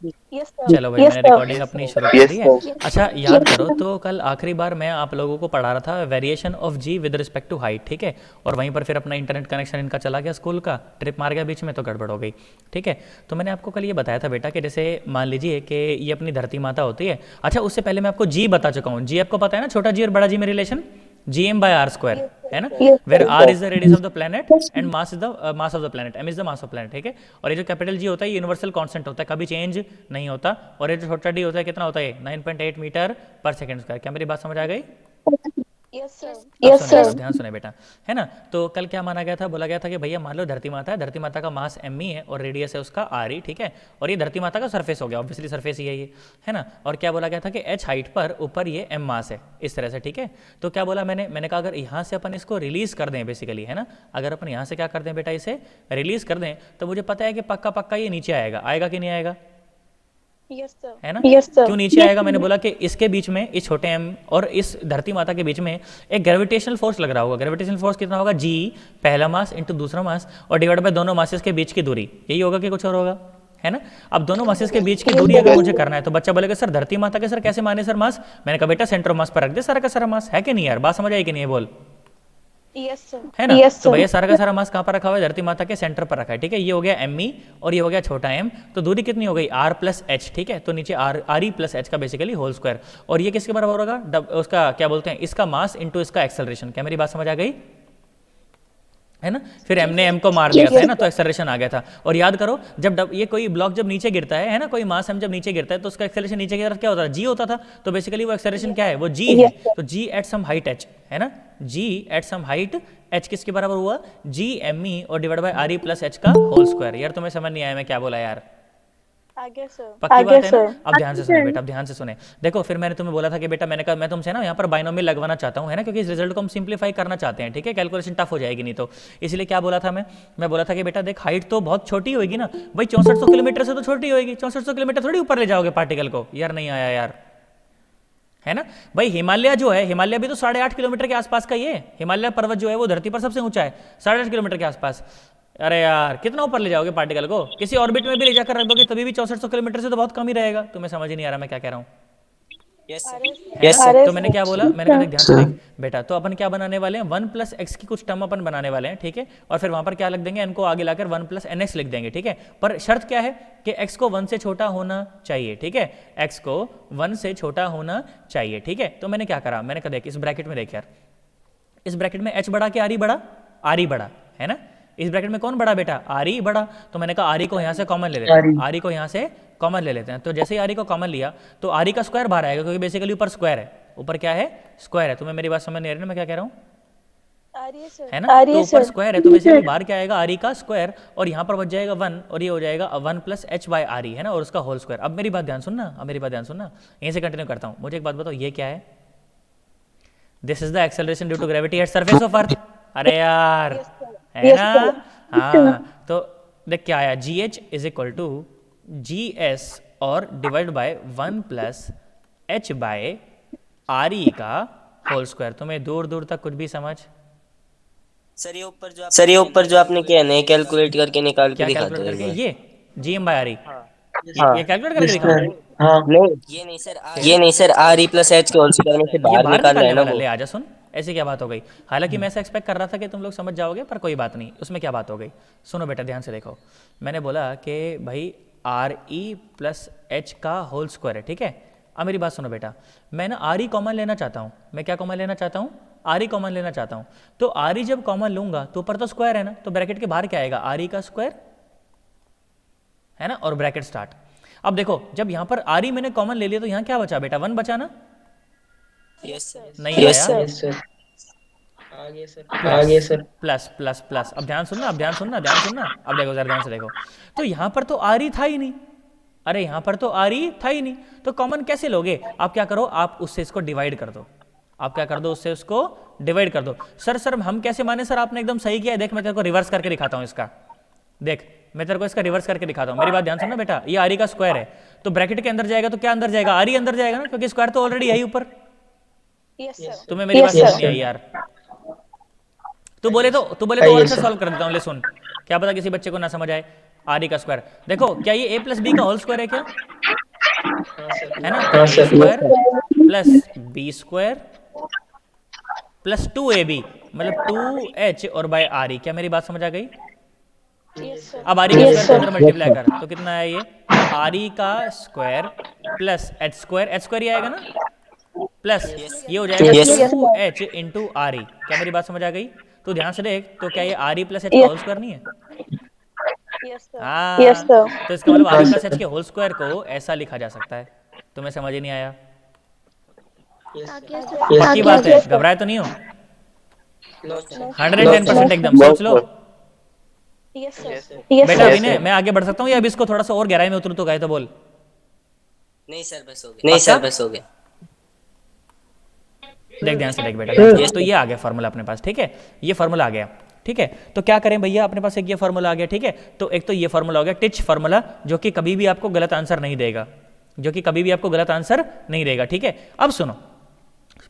चलो भाई, मैंने रिकॉर्डिंग अपनी शुरू कर दी यस है। सर। अच्छा याद करो, तो कल आखिरी बार मैं आप लोगों को पढ़ा रहा था variation of g with respect to height, ठीक है। और वहीं पर फिर अपना इंटरनेट कनेक्शन इनका चला गया, स्कूल का ट्रिप मार गया बीच में, तो गड़बड़ हो गई। ठीक है, तो मैंने आपको कल ये बताया था बेटा कि जैसे मान लीजिए कि ये अपनी धरती माता होती है। अच्छा, उससे पहले मैं आपको जी बता चुका हूँ। जी आपको पता है ना, छोटा जी और बड़ा जी में relation, g M by R square, है ना। Where R is the radius of the planet and mass is the mass of the planet, M is the mass of planet, ठीक है। और ये जो कैपिटल जी होता है, यूनिवर्सल कांस्टेंट होता है, कभी चेंज नहीं होता। और ये जो छोटा डी होता है, कितना होता है, 9.8 मीटर पर सेकंड स्क्वायर। क्या मेरी बात समझ आ गई? अब सुने, अब ध्यान सुने बेटा, है ना। तो कल क्या माना गया था, बोला गया था कि भैया मान लो धरती माता है, धरती माता का मास एम ई है और रेडियस है उसका आर ई, ठीक है। और ये धरती माता का सरफेस हो गया, ऑब्वियसली सरफेस ही है ये, है ना। और क्या बोला गया था कि एच हाइट पर ऊपर ये एम मास है, इस तरह से, ठीक है। तो क्या बोला मैंने कहा अगर यहाँ से अपन इसको रिलीज कर दें बेसिकली, है ना, अगर अपन यहाँ से क्या कर दें बेटा, इसे रिलीज कर दें, तो मुझे पता है कि पक्का पक्का ये नीचे आएगा, आएगा कि नहीं आएगा, है ना। क्यों नीचे आएगा, मैंने बोला कि इसके बीच में, इस छोटे एम और इस धरती माता के बीच में एक ग्रेविटेशनल फोर्स लग रहा होगा। ग्रेविटेशनल फोर्स कितना होगा, जी पहला मास इंटू दूसरा मास और डिवाइड बाय दोनों मासेस के बीच की दूरी, यही होगा कि कुछ और होगा, है ना। अब दोनों मासेस के बीच की दूरी अगर मुझे करना है, तो बच्चा बोलेगा सर धरती माता के सर कैसे माने सर मास। मैंने कहा बेटा सेंटर ऑफ मास पर रख दे सारा का सारा मास, है कि नहीं यार, बात समझ आई कि नहीं, बोल, है ना। तो भैया सारा का सारा मास कहाँ पर रखा हुआ है, धरती माता के सेंटर पर रखा है, ठीक है। ये हो गया एम ई और ये हो गया छोटा एम। तो दूरी कितनी हो गई, आर प्लस एच, ठीक है। तो नीचे आर ई प्लस एच का बेसिकली होल स्क्वायर। और ये किसके बराबर होगा, उसका क्या बोलते हैं, इसका मास इंटू इसका एक्सेलरेशन। क्या मेरी बात समझ आ गई, है ना। फिर एम ने एम को मार दिया था, है ना, तो एक्सेलरेशन आ गया था। और याद करो, जब ये कोई ब्लॉक जब नीचे गिरता है ना, कोई मास एम जब नीचे गिरता है, तो उसका एक्सेलरेशन नीचे की तरफ क्या होता है, जी होता था। तो बेसिकली वो एक्सेलरेशन क्या है, वो जी है। तो जी एट सम हाइट एच, है ना, जी एट सम हाइट एच किसके बराबर हुआ, जी एम ई और divide bye R E plus H का होल स्क्वायर। यार तुम्हें समझ नहीं आया मैं क्या बोला यार, पक्की बात है ना। अब ध्यान से सुने बेटा, अब ध्यान से सुने। देखो फिर मैंने तुम्हें बोला था कि बेटा, मैंने कहा मैं तुमसे ना यहाँ पर बाइनोमियल लगवाना चाहता हूँ, है ना, क्योंकि इस रिजल्ट को हम सिंप्लीफाई करना चाहते हैं, ठीक है। कैलकुलेशन टफ हो जाएगी नहीं तो, इसलिए क्या बोला था मैं बोला था कि बेटा देख, हाइट तो बहुत छोटी होगी ना भाई, 6400 किलोमीटर से तो छोटी होगी, 6400 किलोमीटर थोड़ी ऊपर ले जाओगे पार्टिकल को। यार नहीं आया यार, है ना भाई। हिमालय जो है, हिमालय भी तो 8.5 किलोमीटर के आसपास का ही है। हिमालय पर्वत जो है वो धरती पर सबसे ऊंचा है, 8.5 किलोमीटर के आसपास। अरे यार कितना ऊपर ले जाओगे पार्टिकल को, किसी ऑर्बिट में भी ले जाकर रख दोगे तभी भी 6400 किलोमीटर से तो बहुत कम ही रहेगा। तुम्हें समझ ही नहीं आ रहा मैं क्या कह रहा हूँ, यस है ना। सर। तो मैंने क्या बोला, मैंने कहा देख ध्यान से देख बेटा, तो अपन क्या बनाने वाले हैं, वन प्लस एक्स की कुछ टर्म अपन बनाने वाले हैं, ठीक है। और फिर वहां पर क्या लिख देंगे, एन को आगे लाकर वन प्लस एन एक्स लिख देंगे, ठीक है। पर शर्त क्या है कि एक्स को वन से छोटा होना चाहिए, ठीक है। एक्स को वन से छोटा होना चाहिए, ठीक है। तो मैंने क्या करा, मैंने कहा देख इस ब्रैकेट में देख यार, इस ब्रैकेट में एच बड़ा कि आर ई बड़ा, आर ई बड़ा, है ना। इस ब्रैकेट में कौन बड़ा बेटा, आर ई बड़ा। तो मैंने कहा आर ई को यहाँ से कॉमन ले लेते हैं, आर ई को यहाँ से कॉमन ले लेते हैं। तो जैसे ही आर ई को कॉमन लिया तो आर ई का स्क्वायर बाहर आएगा, क्योंकि बेसिकली ऊपर स्क्वायर है, ऊपर क्या है, स्क्वायर है। तुम्हें मेरी बात समझ नहीं आ रही ना मैं क्या कह रहा हूँ, है ना। तो ऊपर स्क्वायर है तो बेसिकली बाहर क्या आएगा, आर ई का स्क्वायर, और यहाँ पर बच जाएगा वन, और ये हो जाएगा one plus H by R ई, है ना, और उसका होल स्क्वायर। अब मेरी बात ध्यान सुनना, अब मेरी बात ध्यान सुनना, यहीं से कंटिन्यू करता हूँ। मुझे एक बात बताओ, ये क्या है, this is the acceleration due to gravity at surface of earth. अरे यार, है ना। हाँ तो देख क्या आया, g h is equal to ji s और divide by one plus h by R E का होल स्क्वायर। तुम्हें दूर दूर तक कुछ भी समझ, सर ये ऊपर जो आपने किया नए कैलकुलेट करके निकाल के क्या दिखा कैलकुलेट दो एक करके, बार। ये g M by R E, हाँ ये कैलकुलेट करके दिखाऊं, हाँ नहीं, ये नहीं sir, R E plus h के होल स्क्वायर में से ये बाहर बाहर निकालना है निकालने ना वाला, वो। ले आजा सुन, ऐसी क्या बात हो गई। हालांकि मैं ऐसा एक्सपेक्ट कर रहा था कि तुम लोग समझ जाओगे, पर कोई बात नहीं, उसमें क्या बात हो गई। सुनो बेटा ध्यान से देखो, मैंने बोला कि भाई आर ई प्लस एच का होल स्क्वायर है, ठीक है। अब मेरी बात सुनो बेटा, मैं ना आर ई कॉमन लेना चाहता हूँ, मैं क्या कॉमन लेना चाहता हूँ, आर ई कॉमन लेना चाहता हूँ। तो आर ई जब कॉमन लूंगा तो ऊपर तो स्क्वायर है ना, तो ब्रैकेट के बाहर क्या आएगा, आर ई का स्क्वायर, है ना, और ब्रैकेट स्टार्ट। अब देखो जब यहाँ पर आर ई मैंने कॉमन ले लिया तो यहाँ क्या बचा बेटा, वन बचा ना, नहीं यस आया, sir. Plus plus plus plus. अब ध्यान सुनना, अब ध्यान सुनना, ध्यान सुनना, अब देखो जरा ध्यान से देखो। तो यहां पर तो आर ही था ही नहीं, अरे यहां पर तो आर ही था ही नहीं, तो कॉमन कैसे लोगे। आप क्या करो, आप उससे इसको डिवाइड कर दो, आप क्या कर दो, उससे उसको डिवाइड कर दो। सर हम कैसे माने, सर आपने एकदम सही किया है, देख मैं तेरे को रिवर्स करके दिखाता हूं इसका, देख मैं तेरे को इसका रिवर्स करके दिखाता हूं। मेरी बात ध्यान सुनना बेटा, ये आर का स्क्वायर है, तो ब्रैकेट के अंदर जाएगा तो क्या अंदर जाएगा, आर ही अंदर जाएगा ना, क्योंकि स्क्वायर तो ऑलरेडी है ही ऊपर। तुम्हें मेरी बात समझ नहीं आई यार, तू बोले तो और अच्छा सॉल्व कर देता हूँ, ले सुन, क्या पता किसी बच्चे को ना समझ आए। आर ई का स्क्वायर देखो, क्या ये ए प्लस बी का होल स्क्वायर है क्या, है ना, तो A square plus B square plus 2ab मतलब 2h और बाय आर ई। क्या मेरी बात समझ आ गई? अब आर ई का स्क्वायर को अंदर मल्टीप्लाई कर तो कितना है ये, आर ई का स्क्वायर प्लस एच स्क्वायर ही आएगा ना, प्लस ये हो जाएगा Yes. 2h into are E. क्या मेरी बात समझ आ गई? तो ध्यान से देख, तो क्या ये आर ई प्लस एच का होल स्क्वायर नहीं है? हाँ, तो इसका मतलब आर ई प्लस एच के होल स्क्वायर को ऐसा लिखा जा सकता है। तुम्हें समझ ही नहीं आया? पक्की बात है, घबराए तो नहीं हो? 110% एकदम सोच लो। बेटा अभी ने मैं आगे बढ़ सकता हूँ या अभी इसको थोड़ा सा और गहराई में उतरूँ तो गए तो बोल। नहीं सर बस हो गया, नहीं सर बस हो गया। देख ध्यान से देख बेटा, ध्यान से। तो ये आ गया फार्मूला अपने पास, ठीक है, ये फार्मूला आ गया, ठीक है। तो क्या करें भैया, अपने पास एक ये फार्मूला आ गया, ठीक है। तो एक तो ये फार्मूला हो गया टिच फार्मूला, जो कि कभी भी आपको गलत आंसर नहीं देगा, जो कि कभी भी आपको गलत आंसर नहीं देगा, ठीक है। अब सुनो,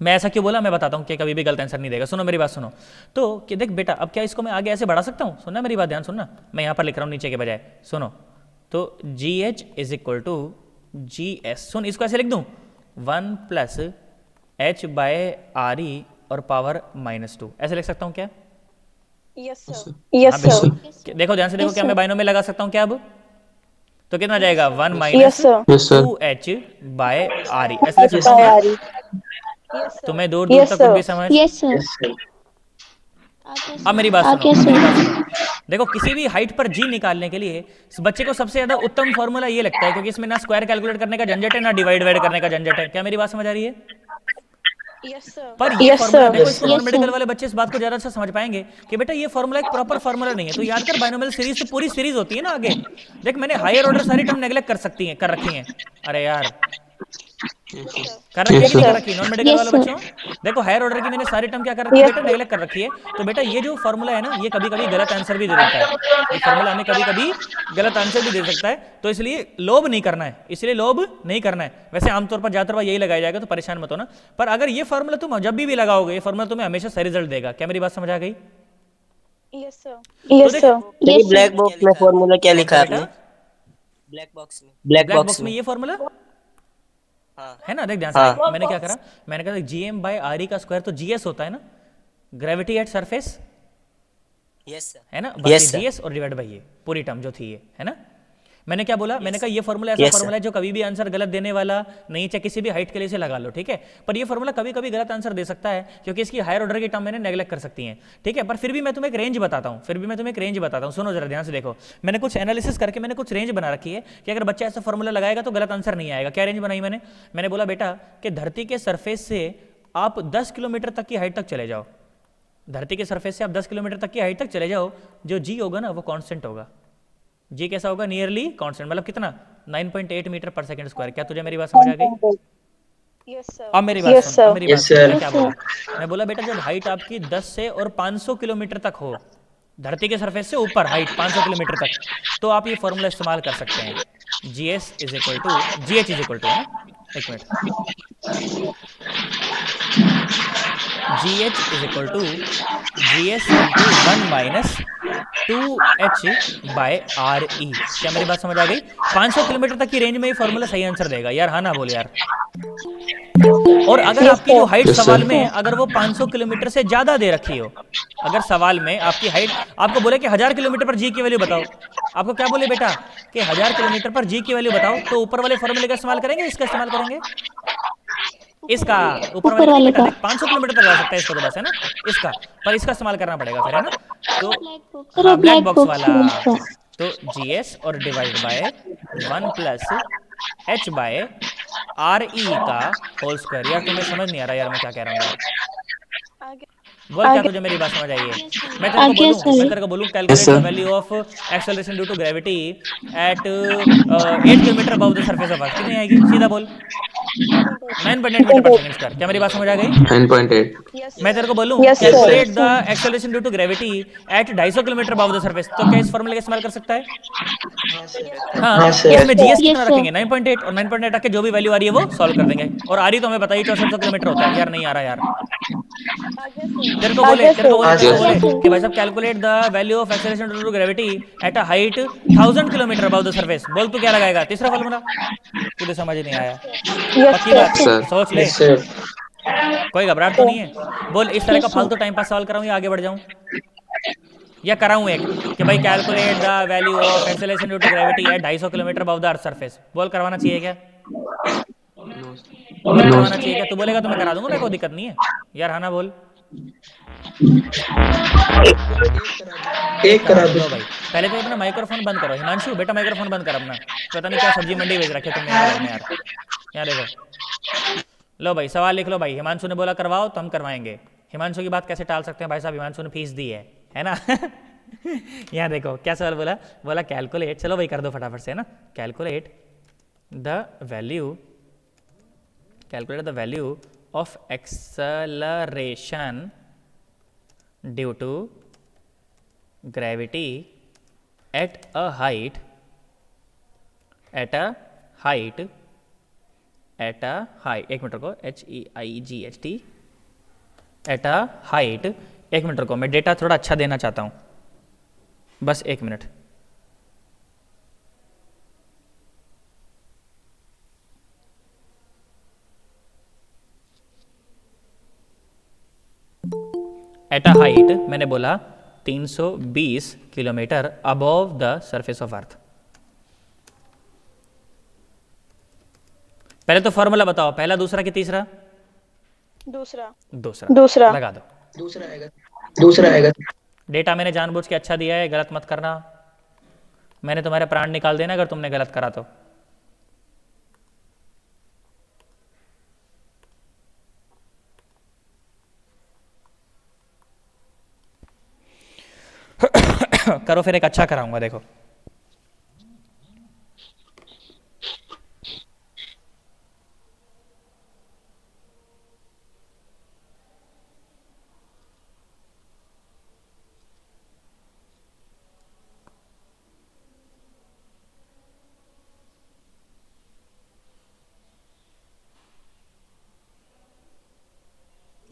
मैं ऐसा क्यों बोला मैं बताता हूँ कि कभी भी गलत आंसर नहीं देगा। सुनो मेरी बात सुनो। तो कि देख बेटा, अब क्या इसको मैं आगे ऐसे बढ़ा सकता हूँ? सुनना मेरी बात, ध्यान सुनना, मैं यहाँ पर लिख रहा हूँ नीचे के बजाय। सुनो, तो g h is equal to ji s, सुन इसको ऐसे लिख दूँ, 1 plus h by R E और पावर -2, ऐसे लिख सकता हूँ क्या? Yes sir. हाँ बिल्कुल। देखो ध्यान से देखो, क्या मैं बाइनोम में लगा सकता हूँ क्या अब? तो कितना जाएगा, 1 माइनस 2h बाय आर ई, ऐसे लिख सकता हूँ क्या? तुम्हें दूर दूर तक कुछ भी समझ? Yes sir. अब मेरी बात सुनो, अब मेरी बात सुनो। देखो किसी भी हाइट पर जी निकालने के लिए इस बच्चे को सबसे ज्यादा उत्तम फॉर्मूला ये लगता है, क्योंकि इसमें ना स्क्वायर कैलकुलेट करने का झंझट है, ना डिवाइड करने का झंझट है। क्या मेरी बात समझ आ रही है? पर ये फॉर्मूला देखो, इसको नॉन मेडिकल वाले बच्चे इस बात को ज्यादा अच्छा समझ पाएंगे कि बेटा ये फॉर्मूला एक प्रॉपर फॉर्मूला नहीं है। तो याद कर, बाइनोमियल सीरीज तो पूरी सीरीज होती है ना आगे। देख मैंने हायर ऑर्डर सारी टर्म नेगलेक्ट कर रखी हैं। अरे यार कर रखी है कि नहीं कर रखी? नॉन मेडिकल वाले बच्चों देखो, हायर ऑर्डर की मैंने सारी टर्म क्या कर रखी है बेटा, नेगलेक्ट कर रखी है। तो बेटा ये जो फॉर्मूला है ना, ये कभी कभी गलत आंसर भी दे देता है, ये फॉर्मूला हमें कभी कभी गलत आंसर भी दे सकता है। तो इसलिए लोभ नहीं करना है, इसलिए लोभ नहीं करना है। वैसे आमतौर पर ज्यादातर बार यही लगाया जाएगा, तो परेशान मत होना। पर अगर ये फॉर्मूला तुम जब भी लगाओगे, ये फॉर्मूला तुम्हें हमेशा सही रिजल्ट देगा। क्या मेरी बात समझ आ गई? Yes sir. देखिए ब्लैक बॉक्स में फॉर्मूला क्या लिखा है आपने? ब्लैक बॉक्स में, ब्लैक बॉक्स में ये फॉर्मूला है ना। देख ध्यान से देख, मैंने क्या करा, मैंने कहा g M by R E का स्क्वायर तो जीएस होता है ना, gravity at surface, yes sir, है ना, बस जीएस और डिवाइड बाई ये पूरी टर्म जो थी ये, है ना। मैंने क्या बोला, मैंने कहा ये फॉर्मूला ऐसा फॉर्मूला है जो कभी भी आंसर गलत देने वाला नहीं, चाहे किसी भी हाइट के लिए से लगा लो, ठीक है। पर ये फॉर्मूला कभी कभी गलत आंसर दे सकता है, क्योंकि इसकी हायर ऑर्डर की टर्म मैंने नेगलेक्ट कर सकती है, ठीक है। पर फिर भी मैं तुम्हें एक रेंज बताता हूँ, सुनो जरा ध्यान से देखो। मैंने कुछ एनालिसिस करके मैंने कुछ रेंज बना रखी है कि अगर बच्चा ऐसा फॉर्मूला लगाएगा तो गलत आंसर नहीं आएगा। क्या रेंज बनाई मैंने बोला बेटा कि धरती के सरफेस से आप 10 किलोमीटर तक की हाइट तक चले जाओ, धरती के सरफेस से आप 10 किलोमीटर तक की हाइट तक चले जाओ, जो जी होगा ना वो कांस्टेंट होगा। जी कैसा होगा? नियरली कांस्टेंट, मतलब कितना, 9.8 मीटर पर सेकंड स्क्वायर। क्या तुझे मेरी बात समझ आ गई? अब मेरी बात सुन, अब मेरी बात सुन, मैं क्या बोला, मैं बोला बेटा जब हाइट आपकी 10 से और 500 किलोमीटर तक हो, धरती के सरफेस से ऊपर हाइट 500 किलोमीटर तक, तो आप ये फॉर्मूला इस्तेमाल कर सकते हैं। G S is equal to g h is equal to, एक मिनट, g h is equal to ji s into 1 minus 2h by R E. क्या मेरी बात समझ आ गई? 500 किलोमीटर तक की रेंज में ये फॉर्मूला सही आंसर देगा यार, हाँ ना बोल यार। और अगर आपकी जो हाइट सवाल में अगर वो 500 किलोमीटर से ज्यादा दे रखी हो, अगर सवाल में आपकी हाइट आपको बोले कि 1000 किलोमीटर पर जी की वैल्यू बताओ, आपको क्या बोले बेटा कि 1000 किलोमीटर पर जी की वैल्यू बताओ, तो ऊपर वाले फॉर्मूले का इस्तेमाल करेंगे, इसका इस्तेमाल करेंगे, इसका ऊपर वाले का बेटा 500 किलोमीटर तक जा सकता है इसको, तो बस है ना इसका, पर इसका इस्तेमाल करना पड़ेगा फिर, है ना। तो हाँ ब्लैक बॉक्स वाला, तो जी एस और divide by 1 plus h by R E का होल स्क्वायर। यार तुम्हें समझ नहीं आ रहा यार मैं क्या कह रहा हूँ यार, बोल क्या तुझे मेरी बात समझ आई है? मैं तेरे को बोलूं calculate the value of acceleration due to gravity at 8 kilometre above the surface of earth, कितनी आएगी? सीधा बोल, 9.8 मीटर पर सेकंड स्क्वायर। क्या मेरी बात समझ आ गई? 9.8। मैं तेरे को बोलूं calculate the acceleration due to gravity at 250 kilometre above the surface, तो क्या इस फॉर्मूले का इस्तेमाल कर सकता है? हाँ, इसमें जीएस कितना रखेंगे? 9.8, और 9.8 रख के जो भी वैल्यू आ रही है वो सॉल्व कर देंगे। और आ रही तो हमें बताइए 6400 किलोमीटर होता है। यार नहीं आ रहा यार, तेरे को बोले Yes. कि भाई साहब calculate the value of acceleration due to gravity at a height 1000 kilometre above the surface. बोल तू क्या लगाएगा? तीसरा फॉर्मूला तुझे समझ नहीं आया? Yes, पक्की sir. बात? Sir. सोच ले, यस सर कोई घबराहट तो नहीं है? बोल इस तरह का फालतू टाइम पास सवाल कराऊं या आगे बढ़ जाऊं, या कराऊं एक कि भाई calculate the value of acceleration due to gravity at 250 kilometre above the earth surface. बोल करवाना चाहिए क्या? No. बोल करवाना चाहिए क्या? तू बोलेगा तो मैं करा दूंगा, मेरे को दिक्कत नहीं है यार। हाँ ना बोल। एक करा दो। लो भाई पहले तो अपना माइक्रोफोन बंद करो। हिमांशु बेटा माइक्रोफोन बंद कर अपना। पता नहीं क्या सब्जी मंडी भेज रखे तुमने यहाँ घर में यार। यहाँ देखो, लो भाई सवाल लिख लो भाई। हिमांशु ने बोला करवाओ तो हम करवाएंगे। हिमांशु की बात कैसे टाल सकते हैं भाई साहब? हिमांशु ने फीस दी है ना? यहाँ देखो क्या सवाल बोला। बोला कैलकुलेट, चलो भाई कर दो फटाफट से, है ना। Calculate the value of acceleration due to gravity at a height एक मिनट को HEIGHT एट अ हाइट। एक मिनट को मैं डेटा थोड़ा अच्छा देना चाहता हूँ, बस एक मिनट। एट अ हाइट मैंने बोला 320 kilometre above the surface of अर्थ। पहले तो फॉर्मूला बताओ, पहला दूसरा कि तीसरा? दूसरा। दूसरा लगा दो। दूसरा आएगा डेटा मैंने जानबूझ के अच्छा दिया है, गलत मत करना। मैंने तुम्हारे प्राण निकाल देना अगर तुमने गलत करा तो। करो फिर, एक अच्छा कराऊंगा देखो।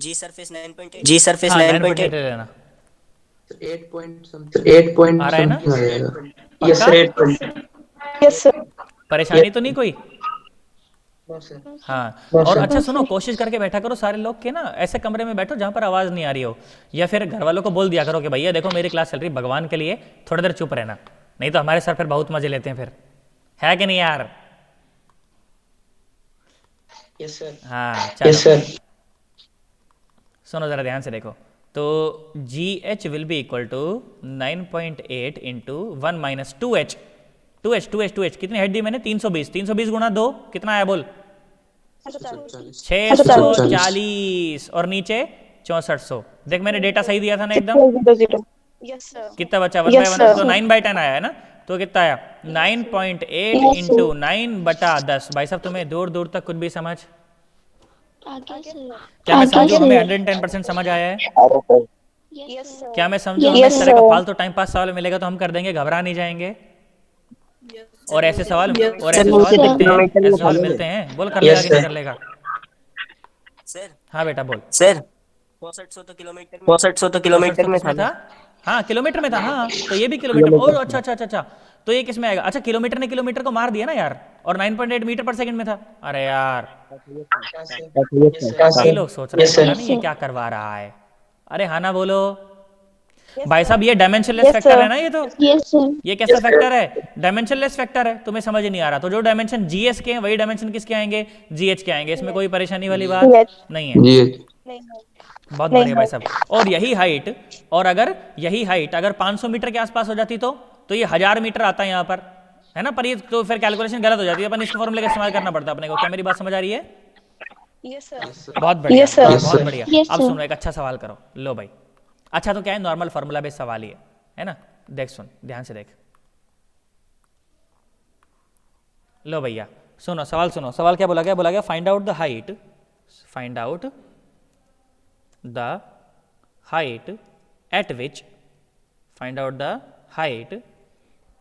जी सरफेस 9.8 हाँ 9.8 लेना। 8 point something. 8 point आ रहा है ना? something आ जाएगा. यस पक्का? Sir 8 point Yes, sir. परेशानी तो नहीं कोई? No, sir. हाँ। और अच्छा सुनो, कोशिश करके बैठा करो सारे लोग के ना, ऐसे कमरे में बैठो जहाँ पर आवाज़ नहीं आ रही हो, या फिर घर वालों को बोल दिया करो कि भैया देखो मेरी क्लास चल रही, भगवान के लिए थोड़ी देर चुप रहना, नहीं तो हमारे सर फिर बहुत मजे लेते हैं फिर, है कि नहीं यार? यस सर हाँ यस चलो सर सुनो ज़रा ध्यान से देखो। तो GH will be equal to 9.8 into 1 minus 2H। 2H कितनी हेड दी मैंने? 320। 320 गुणा 2 कितना आया बोल? 640। और नीचे 6400। देख मैंने डेटा सही दिया था ना एकदम? 0. Yes, sir. कितना बचा? 1 Yes, बाई 1 sir. तो 9/10 आया है ना? तो कितना आया? 9.8 इंटू 9/10। भाई साहब तुम्हें दूर दूर तक कुछ भी समझ? क्या मैं समझू हमें 110% समझ आया है? Yes, sir. क्या मैं समझू हमें इस तरह का फालतू टाइम पास सवाल मिलेगा तो हम कर देंगे, घबरा नहीं जाएंगे? और ऐसे सवाल मिलते हैं, ऐसे सवाल मिलते हैं। बोल कर लेगा कि नहीं कर लेगा? सर हाँ बेटा बोल। सर 6500 तो किलोमीटर में था किसमें था? हाँ किलोमीटर में था। हाँ तो ये भी किलोमीटर। ओह अच्छा अच्छा अच्छा अच्छा, तो ये किसमें आएगा? अच्छा किलोमीटर ने किलोमीटर को मार दिया ना यार, और 9.8 मीटर पर सेकंड में था। अरे यार कई लोग सोच रहे हैं पता नहीं ये क्या करवा रहा है। अरे हाँ ना बोलो भाई साहब, ये डायमेंशनलेस Yes, फैक्टर sir. है ना? ये तो ये कैसा फैक्टर है? डायमेंशनलेस फैक्टर है। तुम्हें समझ नहीं आ रहा तो जो डायमेंशन GS के हैं वही डायमेंशन किसके आएंगे? GH के आएंगे। इसमें कोई परेशानी वाली बात Yes. नहीं है। जी. नहीं, बहुत बढ़िया भाई साहब। और यही हाइट, और अगर यही हाइट अगर 500 मीटर के आसपास हो जाती तो ये 1000 मीटर आता है यहाँ पर, है ना? पर ये तो फिर कैलकुलेशन गलत हो जाती है, अपन इसके फॉर्मूले का इस्तेमाल करना पड़ता है अपने को। क्या मेरी बात समझ आ रही है? yes, sir. बहुत बढ़िया। Yes, sir. बहुत बढ़िया। अब सुनो एक अच्छा सवाल करो। लो भाई अच्छा तो क्या है, नॉर्मल फार्मूला बेस्ड सवाल ही है ना? देख सुन ध्यान से देख। लो भैया सुनो सवाल सुनो। सवाल क्या बोला गया? बोला गया find out the height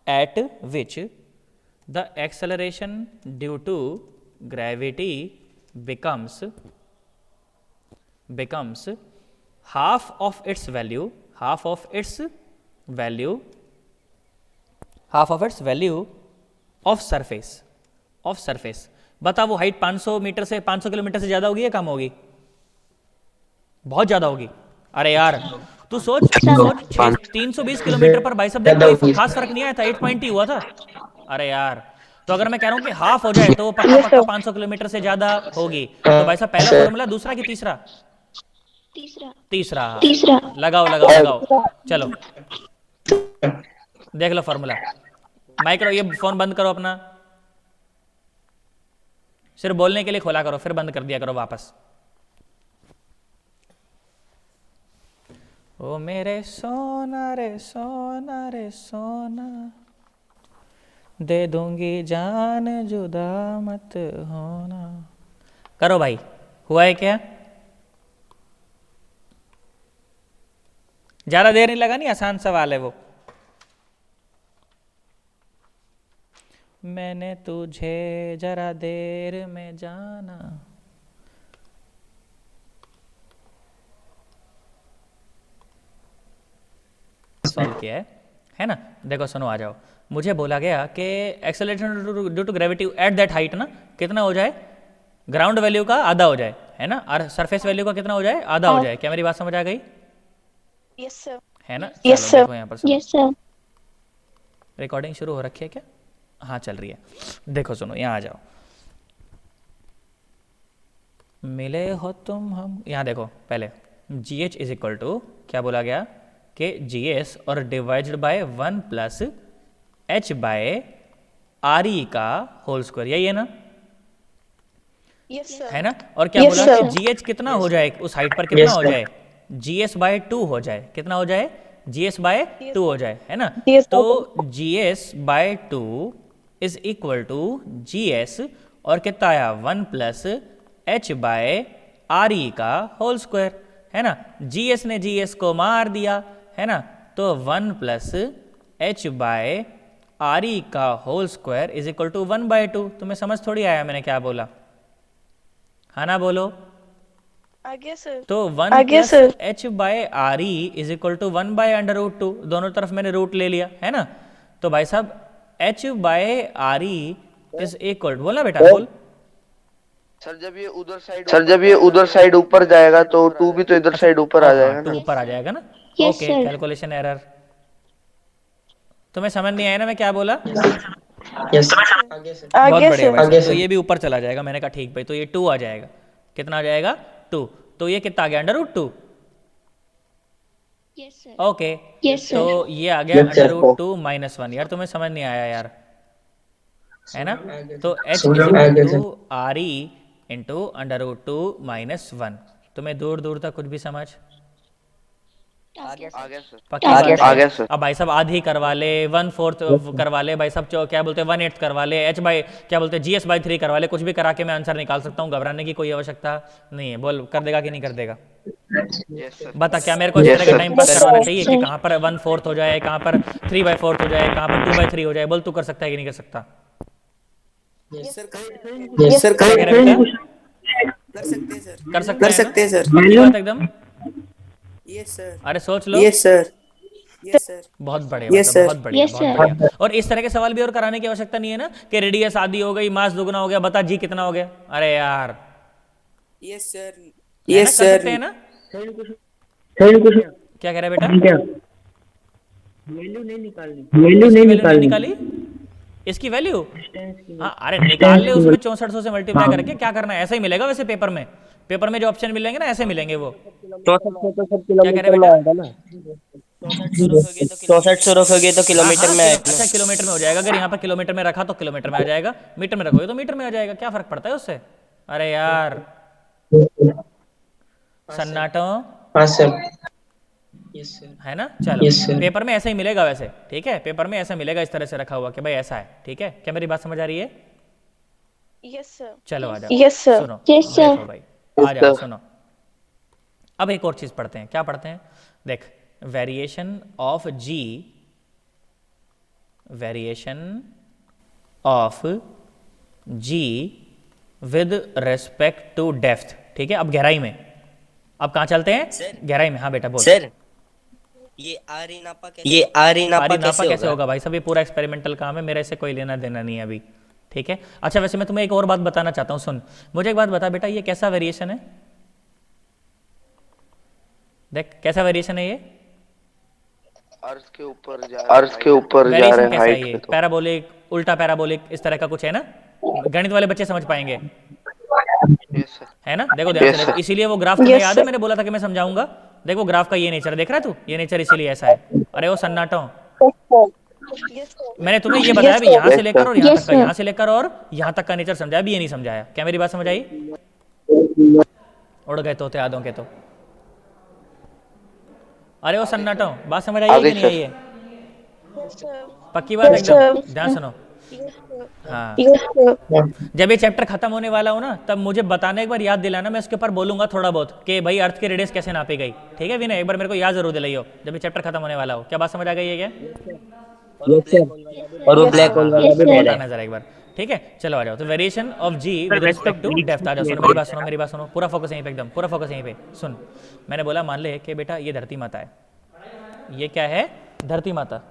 at which the acceleration due to gravity becomes half of its value of surface. बता वो हाइट 500 मीटर से 500 किलोमीटर से ज्यादा होगी या कम होगी? बहुत ज्यादा होगी। अरे यार तू सोच 320 किलोमीटर पर भाई साहब देख कोई खास फर्क नहीं आया था, 8 पॉइंट ही हुआ था। अरे यार तो अगर मैं कह रहा हूं कि हाफ हो जाए तो वो पक्का पक्का 500 किलोमीटर से ज्यादा होगी। तो भाई साहब पहला फॉर्मूला दूसरा कि तीसरा? तीसरा। लगाओ चलो देख लो फॉर्मूला। माइक्रो ये फोन बंद करो अपना, सिर्फ बोलने के लिए खोला करो फिर बंद कर दिया करो वापस। ओ मेरे सोना रे सोना दे दूंगी जान जुदा मत होना। करो भाई, हुआ है क्या? ज्यादा देर नहीं लगा, नहीं आसान सवाल है वो। मैंने तुझे जरा देर में जाना। सॉल्व किया है ना? देखो सुनो, आ जाओ। मुझे बोला गया कि acceleration due to gravity at that height ना कितना हो जाए? ग्राउंड वैल्यू का आधा हो जाए, है ना? और सरफेस वैल्यू का कितना हो जाए? आधा हो जाए। क्या मेरी बात समझ आ गई? Yes, sir. है ना? Yes, चलो sir. देखो यहाँ पर सुनो। Yes, sir. रिकॉर्डिंग शुरू हो रखी है क्या? हाँ चल रही है। देखो सुनो, यहाँ आ जाओ। मिले हो तुम हम, यहाँ देखो पहले GH इज इक्वल टू क्या बोला गया कि GS और divided by 1 plus H by RE का होल स्क्वायर, यही है ना? Yes, sir. है ना? और क्या Yes, बोला sir. कि GH कितना हो जाए उस हाइट पर? कितना हो जाए? GS बाय 2 हो जाए। कितना हो जाए? GS बाय 2 हो जाए, है ना? GS तो GS by 2 is equal to GS और कितना आया? 1 प्लस H बाय RE का होल स्क्वायर, है ना? GS ने GS को मार दिया, है ना? तो 1 प्लस H बाय RE का whole square is equal to 1 by 2। तुम्हें समझ थोड़ी आया मैंने क्या बोला? हाँ ना, बोलो। आगे सर। तो 1 आगे plus sir. H by RE is equal to 1 by under root 2। दोनों तरफ मैंने रूट ले लिया, है ना? तो भाई साहब H by RE is equal, बोलना बेटा बोल। सर जब ये उधर साइड ऊपर जाएगा तो 2 भी तो इधर साइड ऊपर आ जाएगा ना? ऊपर आ जाएगा ना? Yes, okay, sir. Calculation error. तुम्हें समझ नहीं आया ना मैं क्या बोला? यस आगे से बहुत आगे बढ़िया सर। भाई आगे साहब। तो से। ये भी ऊपर चला जाएगा। मैंने कहा ठीक भाई, तो ये 2 आ जाएगा। कितना आ जाएगा? 2। तो ये कितना आ गया? Under root 2। Yes, sir. Okay, Yes, sir. तो ये आ गया Yes, sir. Under root 2 minus 1। यार तुम्हें समझ नहीं आया यार, है ना? तो H is equal to RE into under root 2 minus 1। तुम्हें दूर दूर तक कुछ भी समझ? आगे सर। पक्की बात है? आगे सर। अब भाई साहब आधी करवा ले, 1/4 करवा ले, भाई साहब क्या बोलते हैं 1/8 करवा ले, H बाई क्या बोलते हैं GS बाई 3 करवा ले, कुछ भी करा के मैं आंसर निकाल सकता हूँ। घबराने की कोई आवश्यकता नहीं है। बोल, कर देगा कि नहीं कर देगा? बता, क्या मेरे को इस तरह का टाइम पास करवाना चाहिए कि कहाँ पर 1/4 हो जाए, कहाँ पर 3/4 हो जाए, कहाँ पर 2/3 हो जाए? बोल, तू कर सकता है कि नहीं कर सकता? यस सर क्या कह रहे बेटा? कर सकते हैं सर। पक्की बात एकदम? Yes sir. अरे सोच लो। Yes sir. बहुत बढ़िया, Yes, sir. बहुत बढ़िया, Yes, बहुत sir. बढ़िया। और इस तरह के सवाल भी और कराने की आवश्यकता नहीं है ना कि रेडियस आधी हो गई, मास दुगना हो गया, बता जी कितना हो गया? अरे यार, यस सर। है ना? कर सकते हैं ना? क्या कह रहे बेटा? वैल्यू नहीं निकालनी। वैल्यू नहीं निकाली? इसकी वैल्यू? हाँ, अरे निकाल ले उसमें 6400 से मल्टीप्लाई करके। क्या करना है? ऐसे ही मिलेगा वैसे पेपर में। पेपर में जो ऑप्शन मिलेंगे ना, ऐसे मिलेंगे वो। 6400 में आएगा ना? 6400 रखोगे तो किलोमीटर में आएगा। अच्छा, किलोमीटर में हो जाएगा। अगर यहाँ पर किलोमीटर में रखा तो किलोमीटर में आ जाएगा, मीटर में रखोगे तो मीटर में आ जाएगा। क्या फर्क पड़ता है उससे? अरे यार, सन्नाटो, हाँ सर। Yes sir. है ना? चलो, Yes, sir. पेपर में ऐसा ही मिलेगा वैसे, ठीक है? पेपर में ऐसा मिलेगा इस तरह से रखा हुआ कि भाई ऐसा है, ठीक है? क्या मेरी बात समझ आ रही है? Yes, sir. चलो आ जाओ। Yes, sir. सुनो, Yes, sir. देखो भाई, आ जाओ सुनो। अब एक और चीज पढ़ते हैं। क्या पढ़ते हैं? देख, variation of G with respect to depth, ठीक है? अब गहराई में, अब कहाँ चलते हैं? सर। गहराई में। हाँ बेटा बोल। सर ये आरी नापा नापा कैसे होगा भाई साहब? ये पूरा एक्सपेरिमेंटल काम है, मेरे से कोई लेना देना नहीं है अभी, ठीक है। अच्छा वैसे मैं तुम्हें एक और बात बताना चाहता हूँ, सुन। मुझे एक बात बता बेटा, ये कैसा वेरिएशन है? देख कैसा वेरिएशन है ये? अर्थ के ऊपर जा रहा वेरिएशन है कैसा है हाइट ये? पे तो। पैराबोलिक, उल्टा पैराबोलिक, इस तरह का कुछ है ना? गणित वाले बच्चे समझ पाएंगे, यस सर। है ना? देखो ध्यान से Yes, देखो, sir. इसीलिए वो ग्राफ तुम्हें Yes, याद है, sir. मैंने बोला था कि मैं समझाऊंगा। देखो ग्राफ का ये नेचर देख रहा है तू, ये नेचर इसीलिए ऐसा है। अरे वो सन्नाटो, Yes, sir. मैंने तुम्हें ये बताया भी, यहाँ से Yes, लेकर sir. और यहाँ Yes, तक का, sir. यहाँ से लेकर और यहाँ तक का नेचर समझाया भी, ये नहीं समझाया। क्या मेरी बात समझ आई? उड़ गए तोते आदों के तो। अरे वो सन्नाटो, बात समझ आई है आगे कि नहीं sir. आई है? Yes, sir. पक्की बात Yes, एकदम, sir. ध्यान सुनो। Yes, sir. हाँ, Yes, sir. जब ये चैप्टर खत्म होने वाला हो ना, तब मुझे बताने, एक बार याद दिलाना, मैं उसके ऊपर बोलूंगा थोड़ा बहुत कि भाई अर्थ की रेडियस कैसे नापी गई, ठीक है विनय? एक बार मेरे को याद जरूर दिलाइयो जब ये चैप्टर खत्म होने वाला हो। क्या बात समझ आ गई है क्या? और वो ब्लैक होल वाला भी बोला है। बताना जरा एक बार, ठीक है। चलो आ जाओ। तो variation of g with respect to depth. आ जाओ, सुनो मेरी बात, सुनो मेरी बात, सुनो। पूरा फोकस यहीं पे, एकदम पूरा फोकस यहीं पे। सुन, मैंने बोला मान ले कि बेटा ये धरती माता है, ये क्या है? धरती माता।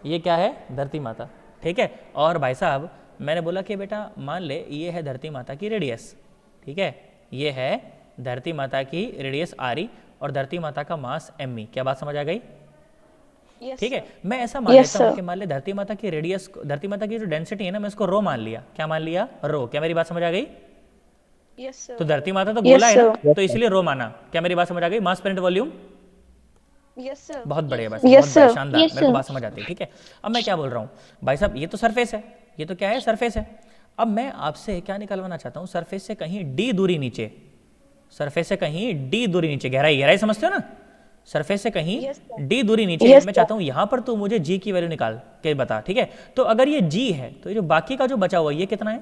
ये क्या है? धरती माता, ठीक है। और भाई साहब मैंने बोला कि बेटा मान ले ये है धरती माता की रेडियस, ठीक है। ये है धरती माता की रेडियस आर ई और धरती माता का मास एम ई। क्या बात समझ आ गई? Yes, ठीक है। sir. मैं ऐसा मान Yes, लेता हूँ sir. कि मान ले धरती माता की रेडियस, धरती माता की जो डेंसिटी है ना, मैं उसको रो मान लिया। क्या मान लिया? रो। क्या मेरी बात समझ आ गई? Yes, sir. तो धरती माता तो Yes, गोला है ना, sir. तो इसलिए रो माना। क्या मेरी बात समझ आ गई? मास per unit volume. Yes, sir. बहुत बढ़िया भाई, Yes, बहुत बढ़िया, sir. शानदार। Yes, मेरे को sir. बात समझ आती है, ठीक है। अब मैं क्या बोल रहा हूँ भाई साहब, ये तो सरफेस है, ये तो क्या है? सरफेस है। अब मैं आपसे क्या निकलवाना चाहता हूँ? सरफेस से कहीं डी दूरी नीचे, सरफेस से कहीं डी दूरी नीचे, गहराई, गहराई समझते हो ना? सरफेस से कहीं Yes, sir. डी दूरी नीचे Yes, मैं sir. चाहता हूँ यहाँ पर तू मुझे जी की वैल्यू निकाल के बता, ठीक है। तो अगर ये जी है तो ये जो बाकी का जो बचा हुआ ये कितना है?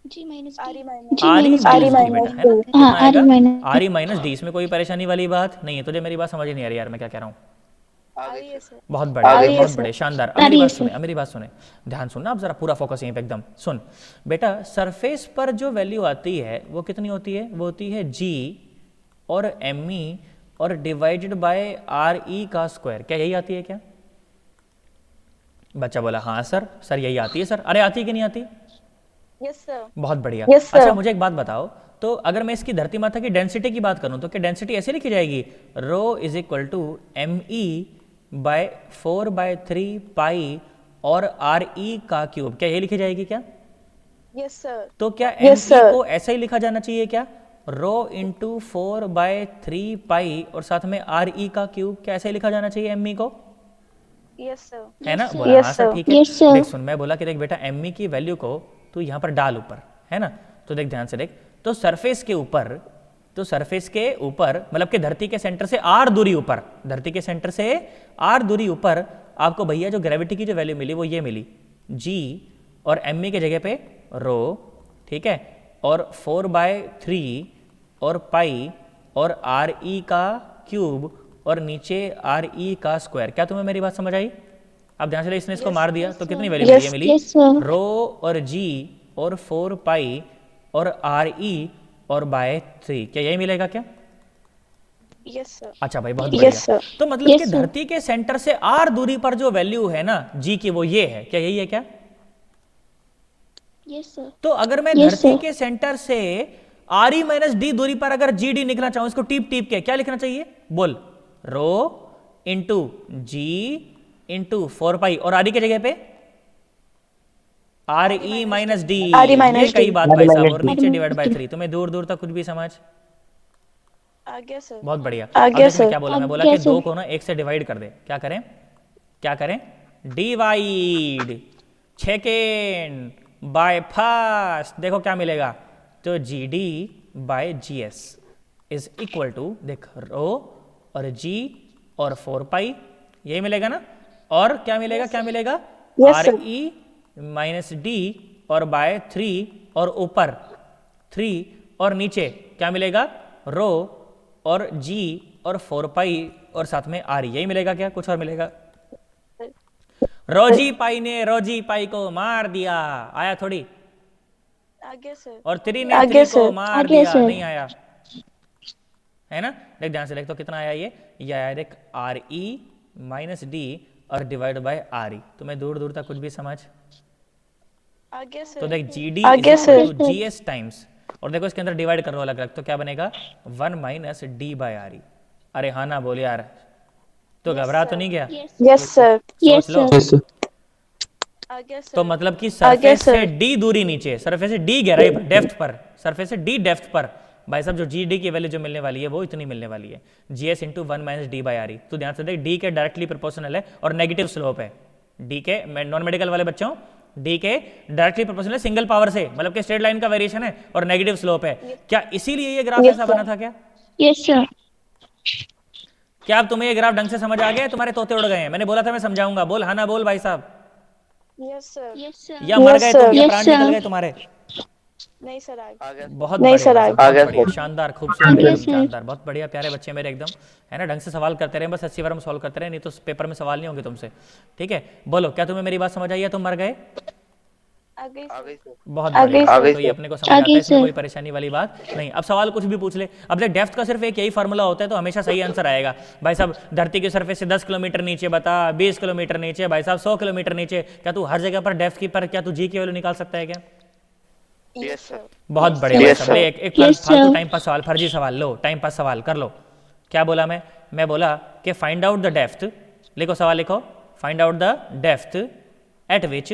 G minus RE D. minus. R E RE minus D बेटा, है ना? minus. कितना हाँ, आएगा? RE minus- R E minus D. इसमें कोई परेशानी वाली बात नहीं है। तुझे मेरी बात समझ ही नहीं आ रही यार, मैं क्या कह रहा हूँ? RE, sir. बहुत बढ़िया, आगे बहुत से। बढ़िया, शानदार। अब मेरी आगे बात से। सुने, अब मेरी बात सुने, ध्यान सुनना अब जरा, पूरा फोकस यहीं पे एकदम। सुन बेटा, सरफेस पर जो वैल्यू आती है वो कितनी होती है? वो होती है जी और एम ई और डिवाइडेड बाय आर ई का स्क्वायर। क्या यही आती है क्या? बच्चा बोला हाँ सर, सर यही आती है सर। अरे आती है कि नहीं आती? Yes, sir. बहुत बढ़िया। Yes, sir. अच्छा मुझे एक बात बताओ, तो अगर मैं इसकी धरती माता की डेंसिटी की बात करूं तो क्या डेंसिटी ऐसे लिखी जाएगी? Rho is equal to M E by 4/3 pi और आर ई का क्यूब। क्या ये लिखी जाएगी क्या? Yes, sir. तो क्या एम Yes, sir. को ऐसा ही लिखा जाना चाहिए क्या? रो इंटू 4/3 पाई और साथ में आर ई का क्यूब। क्या ऐसा ही लिखा जाना चाहिए एम ई को? Yes, sir. है ना? Yes, sir. बोला Yes, हाँ सर, sir. ठीक है। Yes, sir. देख सुन, मैं बोला कि देख बेटा एम ई की वैल्यू को तू यहाँ पर डाल ऊपर, है ना? तो देख ध्यान से देख, तो सरफेस के ऊपर, तो सरफेस के ऊपर मतलब कि धरती के सेंटर से आर दूरी ऊपर, धरती के सेंटर से आर दूरी ऊपर आपको भैया जो ग्रेविटी की जो वैल्यू मिली वो ये मिली, जी और एम ई के जगह पे रो, ठीक है, और 4/3 और पाई और आर ई का क्यूब और नीचे आर ई का स्क्वायर। क्या तुम्हें मेरी बात समझ आई? अब ध्यान से ले, इसने इसको मार दिया तो कितनी वैल्यू Yes, मिली? yes, sir. रो और जी और 4 पाई और आर ई और बाय 3। क्या यही मिलेगा क्या? Yes, sir. अच्छा भाई, बहुत Yes, बढ़िया। sir. तो मतलब Yes, कि sir. धरती के सेंटर से आर दूरी पर जो वैल्यू है ना जी की, वो ये है। क्या यही है क्या? Yes sir. तो अगर मैं Yes, धरती sir. के सेंटर से आर ई माइनस डी दूरी पर अगर जी डी लिखना चाहूं, इसको टीप टीप के क्या लिखना चाहिए? बोल। रो इंटू जी इंटू 4 पाई और आर ई के जगह पे are E minus D. RE minus ये कई D. बात भाई साहब, और RE नीचे minus डिवाइड बाय D. 3। तुम्हें दूर दूर तक कुछ भी समझ? आ गया सर। बहुत बढ़िया। आ अब गया देख मैं सर। क्या बोला, मैं आ बोला गया कि दो सर। को ना एक से डिवाइड कर दे। क्या करें? क्या करें? Divide second by first. देखो क्या मिलेगा, तो G D by G S is equal to, देख रो और जी और 4 पाई, यही मिलेगा ना? और क्या मिलेगा? क्या मिलेगा? Yes, R sir. E minus D और बाय 3 और ऊपर 3 और नीचे क्या मिलेगा? रो और जी और 4 पाई और साथ में आर, यही मिलेगा क्या? कुछ और मिलेगा? रोजी पाई ने रोजी पाई को मार दिया, आया थोड़ी? आ गया सर। और 3 ने आ 3 गया को सर। मार आ गया दिया, सर। नहीं आया? है ना। देख ध्यान से देख, तो कितना आया ये आया देख आर ई माइनस डी और डिवाइड बाय आर ई। तुम्हें दूर दूर तक कुछ भी समझ? आ गया सर। तो देख जी डी आ गया is equal sir. To ji S times, और देखो इसके अंदर डिवाइड करो अलग अलग, तो क्या बनेगा 1 minus D by R E. अरे हाँ ना बोल यार, तो घबरा तो नहीं गया? Yes sir. सोच लो। Yes, sir. आ गया सर। तो मतलब कि आ गया सरफेस से सर। डी दूरी नीचे, सरफेस से डी गहराई पर, डेप्थ पर, सरफेस से डी डेप्थ पर भाई साहब जो जी डी की वैल्यू जो मिलने वाली है वो इतनी मिलने वाली है, जी s into 1 minus D by R ई। तो ध्यान से देख, डी के डायरेक्टली प्रोपोर्शनल है और नेगेटिव स्लोप है। डी के नॉन मेडिकल वाले बच्चों, डी के डायरेक्टली प्रोपोर्शनल है सिंगल पावर से, मतलब कि स्ट्रेट लाइन का वेरिएशन है और नेगेटिव स्लोप है। क्या इसीलिए ये ग्राफ Yes, ऐसा sir. बना था क्या? Yes sir. क्या अब तुम्हें ये ग्राफ ढंग से समझ आ गया? तुम्हारे तोते उड़ गए हैं? मैंने बोला था मैं समझाऊंगा, बोल हाँ ना बोल भाई साहब। Yes sir. Yes sir. या मर Yes, गए sir. तुम, या Yes, प्राण sir. निकल गए तुम्हारे? नहीं सर आ गया। बहुत नहीं बढ़िया सर, भाई साहब, आ बहुत गया बढ़िया, सर। शानदार, खूबसूरत, आ गया एकदम सर। शानदार, बहुत बढ़िया, प्यारे बच्चे मेरे एकदम, है ना। ढंग से सवाल करते रहे, बस 80 बार हम सॉल्व करते रहे, नहीं तो पेपर में सवाल नहीं होंगे तुमसे। ठीक है, बोलो क्या तुम्हें मेरी बात समझ आई है? तुम मर गए? आ गई आ सर। गई सर। बहुत आ बढ़िया, गई सर। तो ये अपने को समझ आता है, गई इसमें सर। कोई परेशानी वाली बात नहीं। अब सवाल कुछ भी पूछ ले, अब देख डेप्थ का सिर्फ एक यही फार्मूला होता है, तो हमेशा सही आंसर आएगा भाई साहब। धरती की सरफेस से 10 किलोमीटर नीचे बता, 20 किलोमीटर नीचे, भाई साहब 100 किलोमीटर नीचे, क्या तू हर जगह पर डेप्थ की पर क्या तू जी की वैल्यू निकाल सकता है क्या? Yes sir. बहुत बढ़िया भाई Yes, साहब। sir. ले, एक Yes, फालतू sir. टाइम पास सवाल, फर्जी सवाल लो, टाइम पास सवाल कर लो। क्या बोला मैं बोला कि फाइंड आउट द डेप्थ, लिखो सवाल लिखो, find out the depth at विच,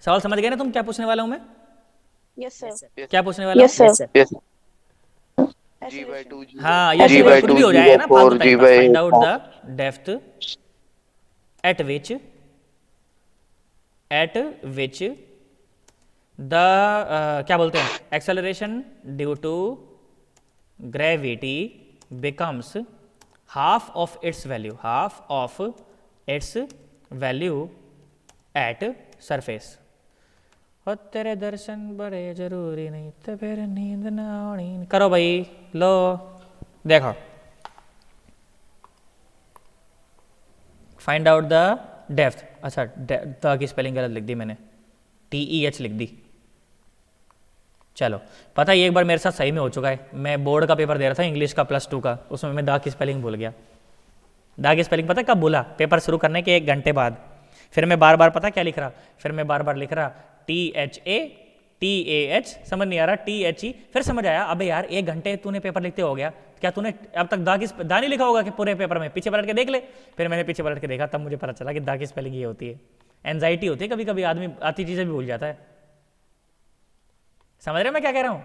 सवाल समझ गए ना तुम क्या पूछने वाला हूं मैं? Yes sir. क्या पूछने वाला यस हूं? सर। यस ऐसे जी बाई 2 हाँ, या जी जी बाई कुछ 2 भी हो जी जाए बाई ना, 4 फालतू जी टाइम पास। बाई find out the depth at which the क्या बोलते हैं, acceleration due to gravity becomes half of its value at surface. और तेरे दर्शन बड़े जरूरी नहीं तो फिर नींद ना आनी। करो भाई, लो देखो, फाइंड आउट द डेप्थ। अच्छा, द की स्पेलिंग गलत लिख दी मैंने, TEH लिख दी। चलो, पता है ये एक बार मेरे साथ सही में हो चुका है। मैं बोर्ड का पेपर दे रहा था इंग्लिश का +2 का, उसमें मैं द की स्पेलिंग भूल गया। द की स्पेलिंग पता है कब भूला? पेपर शुरू करने के 1 घंटे बाद। फिर मैं बार बार पता क्या लिख रहा, फिर मैं बार बार लिख रहा THA TAH, समझ नहीं आ रहा THE, फिर समझ आया अबे यार 1 घंटे तूने पेपर लिखते हो गया, क्या तूने अब तक दा नहीं लिखा होगा कि पूरे पेपर में? पीछे पलट के देख ले। फिर मैंने पीछे पलट के देखा, तब मुझे पता चला कि दा की स्पेलिंग ये होती है। एंजाइटी होती है कभी कभी, आदमी आती चीज़ें भी भूल जाता है। समझ रहे हो मैं क्या कह रहा हूँ?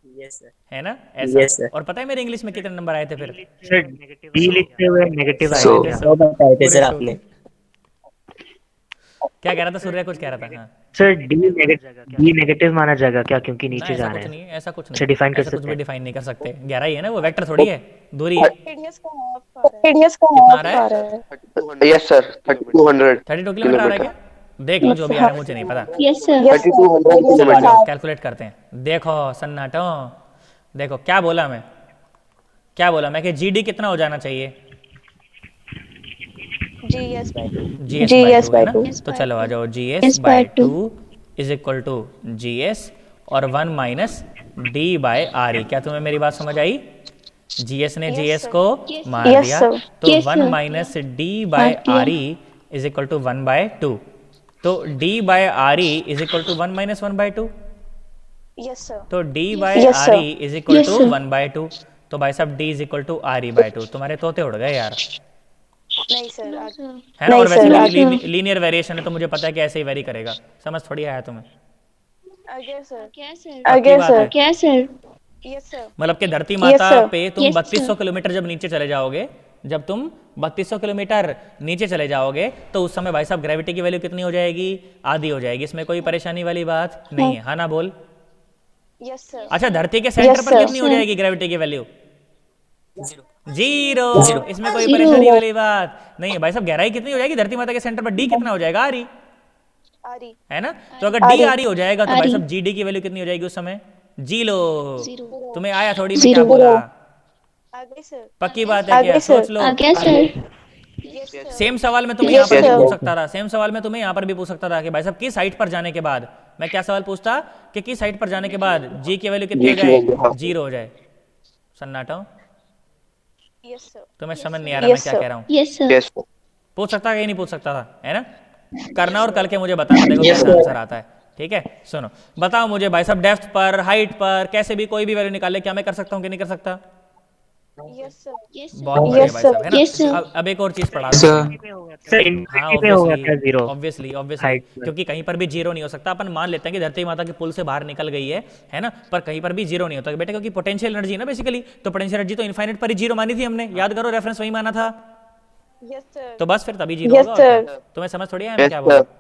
Yes, sir. है ना ऐसा। Yes, sir. और पता है मेरे इंग्लिश में कितने नंबर आए थे फिर? सर डी लिखते हुए नेगेटिव आए सौ। थे। तो बताए थे पूरे सर 100 आपने। क्या कह रहा था सूर्य? कुछ कह रहा था। हाँ, सर डी नेगेटिव माना जाएगा क्या, क्योंकि ना नीचे ऐसा जा कुछ रहे हैं? नहीं है, ऐसा कुछ अच्छा, नहीं, define कर ऐसा कुछ सकते भी हैं। डिफाइन नहीं कर सकते। गहराई है ना वो, वेक्टर थोड़ी है, दूरी है। रेडियस का हाफ आ रहा है। यस सर 3200 32 किलोमीटर आ रहा है क्या? देख लो, जो भी आ रहा है मुझे नहीं पता। Yes sir. Yes sir. 3200 चलो आ किलोमीटर। जाओ, कैलकुलेट करते हैं। देखो सन्नाटो, देखो क्या बोला मैं कि GD कितना हो जाना चाहिए? GS by 2। GS GS by by 2 2। है ना। तो चलो आ जाओ, GS GS by by 2 2 is equal to GS और 1 माइनस D बाय RE। क्या तुम्हें मेरी बात समझ आई? GS ने Yes, GS sir. को Yes, मार Yes, दिया, sir. तो Yes, 1 sir. Minus D by मार दिया। RE is equal to 1 by 2। तो D by RE is equal to 1 minus 1 by 2। Yes sir. तो D by Yes, sir. RE is equal Yes, to sir. 1 by 2। तो भाई साहब D is equal to RE by 2। तुम्हारे तोते उड़ गए यार, नहीं सर नो सर। है ना। नहीं और वैसे sir, भी लीनियर वेरिएशन है, तो मुझे पता है कि ऐसे ही वेरी करेगा। समझ थोड़ी आया तुम्हें? आ गया सर। क्या सर? आ गया बात है। सर। क्या सर? Yes sir. मतलब कि धरती माता sir. पे तुम Yes, sir. 3200 किलोमीटर जब नीचे चले जाओगे, जब तुम 3200 किलोमीटर नीचे चले जाओगे, तो उस समय भाई साहब ग्रेविटी की वैल्यू कितनी हो जाएगी? आधी हो जाएगी। इसमें कोई परेशानी वाली बात नहीं है, हाँ ना बोल। Yes sir. अच्छा, धरती के सेंटर Yes, पर sir. कितनी हो जाएगी ग्रेविटी की वैल्यू? जीरो। इसमें कोई Zero. परेशानी वाली बात नहीं है भाई साहब। गहराई कितनी हो जाएगी धरती माता के सेंटर पर? D कितना हो जाएगा? RE, आ रही। है ना। तो अगर D RE हो जाएगा, तो भाई RE. साहब GD की वैल्यू कितनी हो जाएगी उस समय? जीरो। जीरो। तुम्हें आया थोड़ी मैं Zero. क्या बोला? आ गई सर। पक्की बात आ है क्या? गई सोच सर। लो। आ गया सर? Yes sir. सेम सवाल मैं तुम्हें Yes, यहाँ पर भी sir. पूछ सकता था, सेम सवाल मैं तुम्हें यहाँ पर भी पूछ सकता था कि भाई साहब किस हाइट पर जाने के बाद, मैं क्या सवाल पूछता कि किस हाइट पर जाने के बाद G की वैल्यू कितनी हो G की value, जाए? हाँ। जीरो हो जाए। सन्नाटा। Yes, sir. तुम्हें समझ नहीं आ रहा मैं Yes, क्या sir. कह रहा हूँ? Yes, sir. Yes sir. पूछ सकता था कि नहीं पूछ सकता था, है ना? करना और करके मुझे बताना, देखो Yes, कैसा sir. आंसर आता है। ठीक है, सुनो, बताओ मुझे भाई साहब, डेप्थ पर, हाइट पर, कैसे भी कोई भी वैल्यू निकाले, क्या मैं कर सकता हूँ कि नहीं कर सकता? Yes, sir. Yes, sir. बहुत बढ़िया Yes, भाई sir. साहब, है ना? Yes, sir. अब एक और चीज पढ़ा Yes, दूं sir. मैं। पे होगा हाँ इन्फिनिटी पे होगा क्या obviously zero obviously obviously, height पर? क्योंकि कहीं पर भी जीरो नहीं हो सकता। अपन मान लेते हैं कि धरती माता के पुल से बाहर निकल गई है ना, पर कहीं पर भी जीरो नहीं होता बेटा, क्योंकि पोटेंशियल एनर्जी है ना बेसिकली। तो पोटेंशियल एनर्जी तो इनफाइनाइट पर ही जीरो मानी थी हमने, याद करो, रेफरेंस वही माना था। Yes, sir. तो बस फिर तभी जीरो Yes, होगा। और क्या? sir. तुम्हें समझ थोड़ी आया मैं यस क्या बोल रहा सर। हूँ?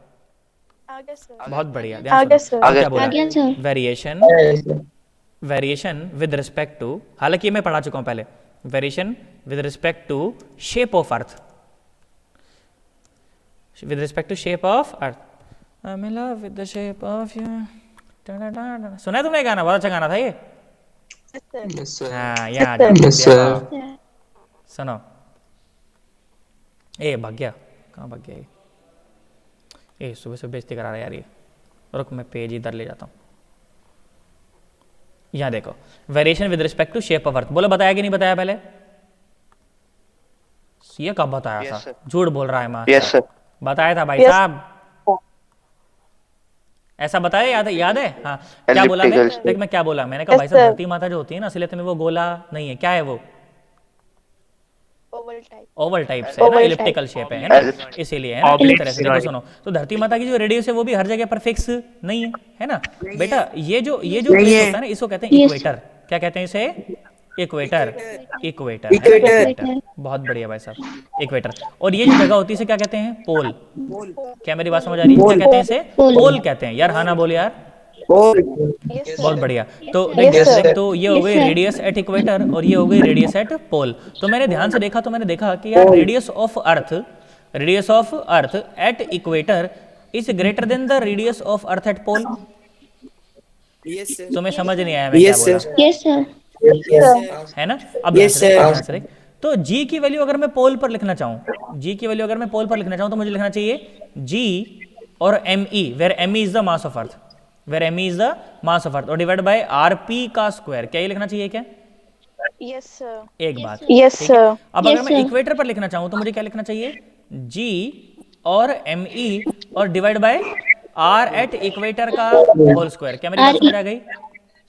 आगे sir. बहुत बढ़िया, ध्यान आगे सुनो। sir. अब क्या आगे बोला? Again, sir. Variation, Yes, sir. Variation with respect to, हालांकि ये मैं पढ़ा चुका हूं पहले, variation with respect to shape of earth, with respect to shape of earth, I'm in love with the shape of you. सुना है तुमने गाना? बहुत अच्छा गाना था ये। Yes, sir. Yes, sir. हाँ, यहाँ Yes, sir. सुनो, ए भाग गया, कहाँ भाग गया ये? सुबह से बेइज्जती करा रहा है यार ये। रुक, मैं पेज इधर ले जाता हूँ। यहाँ देखो, variation with respect to shape of earth, बोलो बताया कि नहीं बताया पहले? ये कब बताया Yes, था? sir. झूठ बोल रहा है माँ। Yes sir. बताया था भाई Yes. साहब, ऐसा बताया, याद है? हाँ, क्या बोला मैं? Elliptical shape. देख मैं क्या बोला, मैंने कहा Yes, भाई साहब, sir. धरती माता जो होती है ना, असलियत में वो गोला नहीं है। क्या है वो? Oval type. ओवल टाइप से है ना, Oval इलिप्टिकल शेप है ना, इसीलिए है ना, इस तरह से। देखो सुनो, तो धरती माता की जो रेडियस है वो भी हर जगह पर फिक्स नहीं है ना बेटा। ये जो प्लेस होता है ना, इसको कहते हैं Yes. इक्वेटर। क्या कहते हैं इसे? Equator, equator, equator. बहुत बढ़िया भाई साहब, इक्वेटर। और ये जो जगह होती है इसे क्या कहते हैं? पोल। क्या मेरी बात समझ आ रही है? क्या कहते हैं इसे? पोल कहते हैं यार। हाँ ना बोल यार। Yes, sir. बहुत बढ़िया। तो Yes, देख, sir. तो ये हो गई Yes, sir. Radius at equator और ये हो गई रेडियस एट पोल। तो मैंने ध्यान से देखा, तो मैंने देखा कि यार radius of earth at equator is greater than the radius of earth at pole. Yes, sir. तुम्हें समझ नहीं आया मैं क्या Yes, बोला, sir. Yes, sir. Yes, sir. है ना? अब ध्यान Yes, से देख, sir. ध्यान से देख। तो g की वैल्यू अगर मैं पोल पर लिखना चाहूँ, g की वैल्यू अगर मैं पोल पर लिखना चाहूँ तो मुझे लिखना चाहिए g और me, where me is the mass of earth, where me is the mass of earth, और डिवाइड बाय rp का स्क्वायर। क्या ये लिखना चाहिए क्या? Yes, sir. एक बात। Yes, ठीक है? sir. अब अगर Yes, मैं sir. इक्वेटर पर लिखना चाहूँ तो मुझे क्या लिखना चाहिए? g और me और divide bye r at equator का होल स्क्वायर। क्या मेरी बात RE समझ आ गई?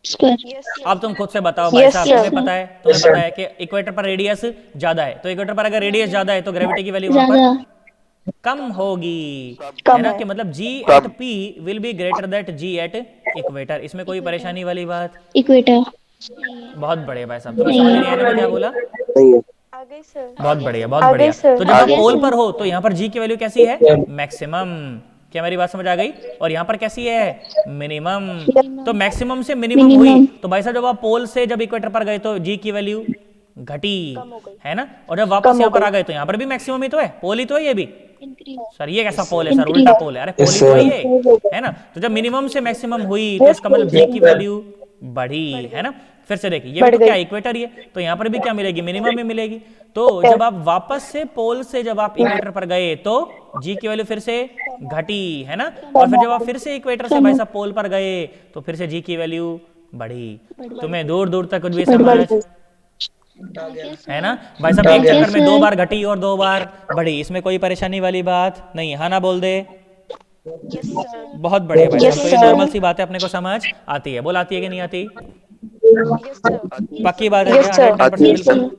Square. Yes, sir. अब तुम खुद से बताओ भाई Yes, साहब, sir. तुम्हें पता है कि इक्वेटर पर रेडियस ज्यादा है, तो इक्वेटर पर अगर रेडियस ज्यादा है तो ग्रेविटी की वैल्यू वहां पर ज्यादा कम होगी, कम है ना? है। कि मतलब g at p will be greater that g at equator. इसमें कोई परेशानी वाली बात? इक्वेटर। बहुत बढ़िया भाई साहब, तुम्हें समझ नहीं आया ना मैं क्या बोला? आगे sir. बहुत बढ़िया, बहुत आगे बढ़िया। sir. तो जब आप आगे पोल sir. पर हो तो यहाँ पर g की वैल्यू कैसी है? मैक्सिमम। क्या मेरी बात समझ आ गई? और यहाँ पर कैसी है? मिनिमम। तो मैक्सिमम से मिनिमम हुई, तो भाई साहब जब आप पोल से जब इक्वेटर पर गए तो g की वैल्यू घटी, है ना? और जब वापस यहाँ पर आ गए तो यहाँ पर भी मैक्सिमम ही तो है, पोल ही तो है ये भी। इंक्रीज। सर ये कैसा पोल है सर? उल्टा पोल है। अरे पोल ही तो है ये, है ना? तो जब मिनिमम से मैक्सिमम हुई तो इसका मतलब g की वैल्यू बढ़ी, है ना? फिर से देखिए, ये भी तो क्या इक्वेटर ही है, तो यहाँ पर भी क्या मिलेगी? मिनिमम ही मिलेगी। तो जब आप वापस से पोल से जब आप इक्वेटर पर गए तो g की वैल्यू फिर से घटी, है ना? और फिर जब आप फिर से इक्वेटर से भाई साहब पोल पर गए तो फिर से g की वैल्यू बढ़ी। तुम्हें दूर दूर तक कुछ भी समझ, है ना भाई साहब? एक चक्कर में 2 बार घटी और 2 बार बढ़ी, इसमें कोई परेशानी वाली बात नहीं, हाँ ना बोल दे। Yes, sir. बहुत बढ़िया भाई Yes, साहब। तो ये sir. नॉर्मल सी बात है, अपने को समझ आती है। बोल आती है कि नहीं आती? Yes, sir. पक्की बात है Yes, क्या? sir. 100% Yes, बिल्कुल। sir.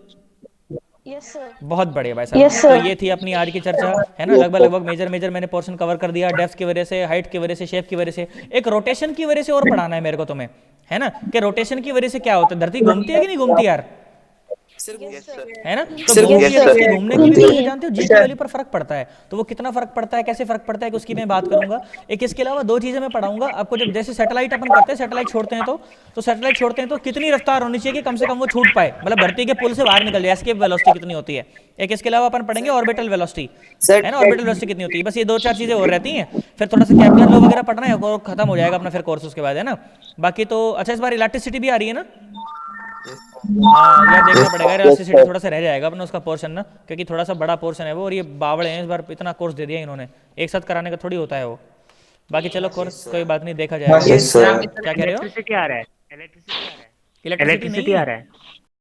Yes, sir. बहुत बढ़िया भाई साहब। Yes, तो sir. ये थी अपनी आज की चर्चा, है ना? लगभग मेजर मैंने पोर्शन कवर कर दिया। डेप्थ की वजह से, हाइट की वजह से, शेप की वजह से, एक रोटेशन की वजह से और पढ़ाना है मेरे को तुम्हें, है ना? कि रोटेशन की वजह से क्या होता है, धरती घूमती है कि नहीं घूमती यार, है ना? तो Sir, घूमती yes, है तो sir. उसकी घूमने की भी घूमती वजह है। जानते हो जी की वैल्यू पर फर्क पड़ता है। तो वो कितना फर्क पड़ता है, कैसे फर्क पड़ता है, उसकी मैं बात करूंगा। एक इसके अलावा 2 चीजें मैं पढ़ाऊंगा आपको। जब जैसे सैटेलाइट अपन करते हैं, सैटेलाइट छोड़ते हैं तो सैटेलाइट छोड़ते हैं तो कितनी रफ्तार होनी चाहिए कि कम से कम वो छूट पाए, मतलब धरती के पुल से बाहर निकल जाए, एस्केप वेलोसिटी कितनी होती है। एक इसके अलावा अपन पढ़ेंगे ऑर्बिटल वेलोसिटी, है ना? ऑर्बिटल वेलोसिटी कितनी होती है। बस ये 2-4 चीजें और रहती हैं, फिर थोड़ा सा कैपिटल लॉ वगैरह पढ़ना है और खत्म हो जाएगा अपना फिर कोर्स उसके बाद, है ना? बाकी तो अच्छा, इस बार इलेक्ट्रिसिटी भी आ रही है ना? हाँ यार, देखना पड़ेगा इलेक्ट्रिसिटी, थोड़ा सा रह जाएगा अपना उसका पोर्शन ना, क्योंकि थोड़ा सा बड़ा पोर्शन है वो, और ये बावड़े हैं, इस बार इतना कोर्स दे दिया इन्होंने, एक साथ कराने का थोड़ी होता है वो। बाकी चलो कोर्स कोई बात नहीं, देखा जाएगा। Yes, sir. क्या कह रहे हो? इलेक्ट्रिसिटी आ रहा है, इलेक्ट्रिसिटी आ रहा है, इलेक्ट्रिसिटी इलेक्ट्रिसिटी नहीं आ है, रहा है।